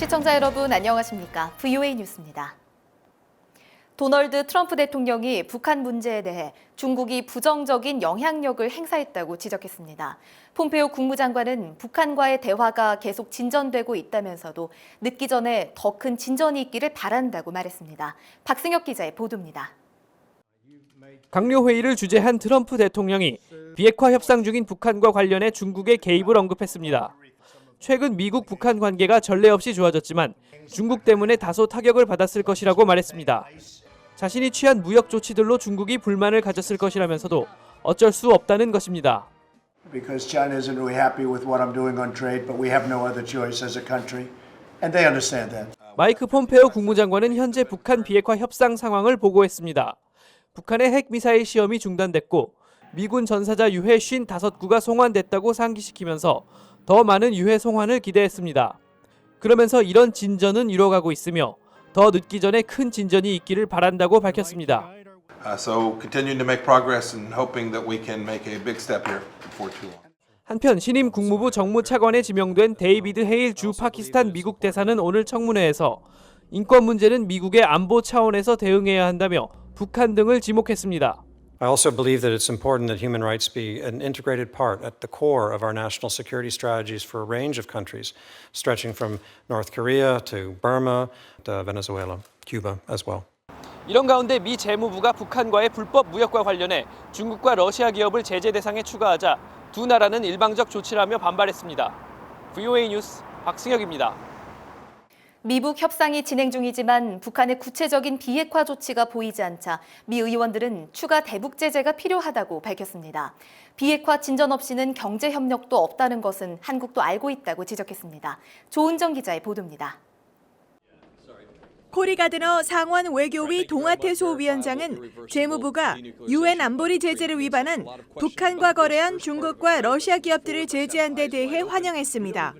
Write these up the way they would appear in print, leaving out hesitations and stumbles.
시청자 여러분 안녕하십니까? VOA 뉴스입니다. 도널드 트럼프 대통령이 북한 문제에 대해 중국이 부정적인 영향력을 행사했다고 지적했습니다. 폼페오 국무장관은 북한과의 대화가 계속 진전되고 있다면서도 늦기 전에 더 큰 진전이 있기를 바란다고 말했습니다. 박승혁 기자의 보도입니다. 강요 회의를 주재한 트럼프 대통령이 비핵화 협상 중인 북한과 관련해 중국의 개입을 언급했습니다. 최근 미국 북한 관계가 전례 없이 좋아졌지만 중국 때문에 다소 타격을 받았을 것이라고 말했습니다. 자신이 취한 무역 조치들로 중국이 불만을 가졌을 것이라면서도 어쩔 수 없다는 것입니다. Because China isn't really happy with what I'm doing on trade, but we have no other choice as a country, and they understand that. 마이크 폼페오 국무장관은 현재 북한 비핵화 협상 상황을 보고했습니다. 북한의 핵미사일 시험이 중단됐고 미군 전사자 유해 55구가 송환됐다고 상기시키면서 더 많은 유해 송환을 기대했습니다. 그러면서 이런 진전은 이뤄가고 있으며 더 늦기 전에 큰 진전이 있기를 바란다고 밝혔습니다. So continuing to make progress and hoping that we can make a big step here before too long. 한편 신임 국무부 정무차관에 지명된 데이비드 헤일 주 파키스탄 미국 대사는 오늘 청문회에서 인권 문제는 미국의 안보 차원에서 대응해야 한다며 북한 등을 지목했습니다. I also believe that it's important that human rights be an integrated part at the core of our national security strategies for a range of countries, stretching from North Korea to Burma to Venezuela, Cuba as well. 이런 가운데 미 재무부가 북한과의 불법 무역과 관련해 중국과 러시아 기업을 제재 대상에 추가하자 두 나라는 일방적 조치라며 반발했습니다. VOA 뉴스 박승혁입니다. 미북 협상이 진행 중이지만 북한의 구체적인 비핵화 조치가 보이지 않자 미 의원들은 추가 대북 제재가 필요하다고 밝혔습니다. 비핵화 진전 없이는 경제 협력도 없다는 것은 한국도 알고 있다고 지적했습니다. 조은정 기자의 보도입니다. 코리 가드너 상원 외교위 동아태소 위원장은 재무부가 UN 안보리 제재를 위반한 북한과 거래한 중국과 러시아 기업들을 제재한 데 대해 환영했습니다.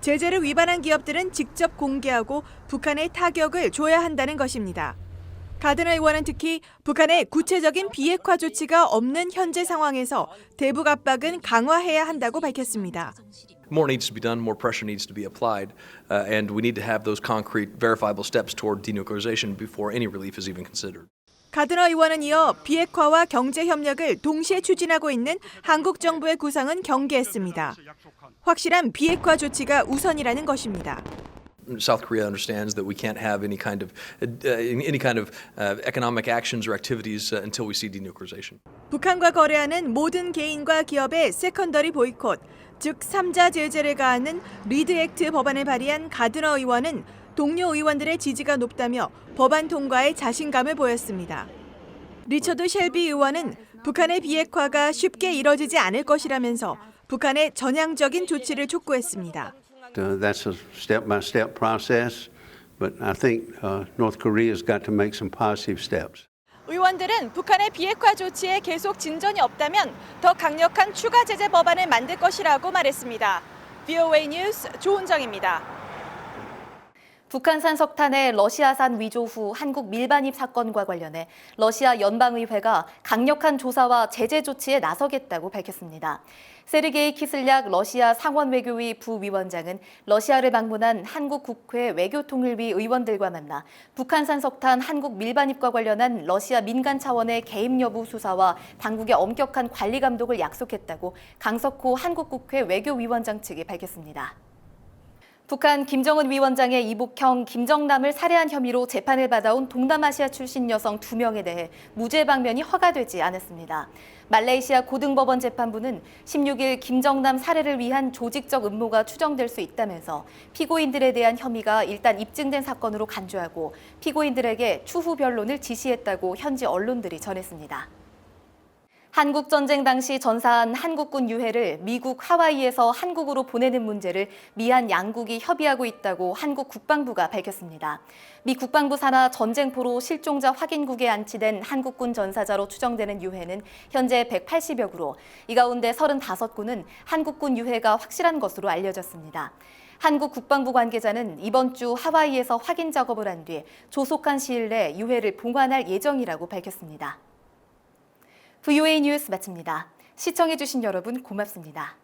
제재를 위반한 기업들은 직접 공개하고 북한에 타격을 줘야 한다는 것입니다. 가드너 의원은 특히 북한의 구체적인 비핵화 조치가 없는 현재 상황에서 대북 압박은 강화해야 한다고 밝혔습니다. More needs to be done, more pressure needs to be applied, and we need to have those concrete, verifiable steps toward denuclearization before any relief is even considered. 가드너 의원은 이어 비핵화와 경제 협력을 동시에 추진하고 있는 한국 정부의 구상은 경계했습니다. 확실한 비핵화 조치가 우선이라는 것입니다. South Korea understands that we can't have any kind of economic actions or activities until we see denuclearization. 북한과 거래하는 모든 개인과 기업의 세컨더리 보이콧, 즉 3자 제재를 가하는 리드 액트 법안을 발의한 가드너 의원은 동료 의원들의 지지가 높다며 법안 통과에 자신감을 보였습니다. 리처드 셸비 의원은 북한의 비핵화가 쉽게 이뤄지지 않을 것이라면서 북한의 전향적인 조치를 촉구했습니다. That's a step-by-step process, but I think North Korea's got to make some positive steps. 의원들은 북한의 비핵화 조치에 계속 진전이 없다면 더 강력한 추가 제재 법안을 만들 것이라고 말했습니다. VOA 뉴스 조은정입니다. 북한산 석탄의 러시아산 위조 후 한국 밀반입 사건과 관련해 러시아 연방의회가 강력한 조사와 제재 조치에 나서겠다고 밝혔습니다. 세르게이 키슬약 러시아 상원외교위 부위원장은 러시아를 방문한 한국 국회 외교통일위 의원들과 만나 북한산 석탄 한국 밀반입과 관련한 러시아 민간 차원의 개입 여부 수사와 당국의 엄격한 관리 감독을 약속했다고 강석호 한국국회 외교위원장 측이 밝혔습니다. 북한 김정은 위원장의 이복형 김정남을 살해한 혐의로 재판을 받아온 동남아시아 출신 여성 2명에 대해 무죄 방면이 허가되지 않았습니다. 말레이시아 고등법원 재판부는 16일 김정남 살해를 위한 조직적 음모가 추정될 수 있다면서 피고인들에 대한 혐의가 일단 입증된 사건으로 간주하고 피고인들에게 추후 변론을 지시했다고 현지 언론들이 전했습니다. 한국전쟁 당시 전사한 한국군 유해를 미국 하와이에서 한국으로 보내는 문제를 미한 양국이 협의하고 있다고 한국 국방부가 밝혔습니다. 미 국방부 산하 전쟁포로 실종자 확인국에 안치된 한국군 전사자로 추정되는 유해는 현재 180여 구로, 이 가운데 35구는 한국군 유해가 확실한 것으로 알려졌습니다. 한국 국방부 관계자는 이번 주 하와이에서 확인 작업을 한 뒤 조속한 시일 내 유해를 봉환할 예정이라고 밝혔습니다. VOA 뉴스 마칩니다. 시청해주신 여러분 고맙습니다.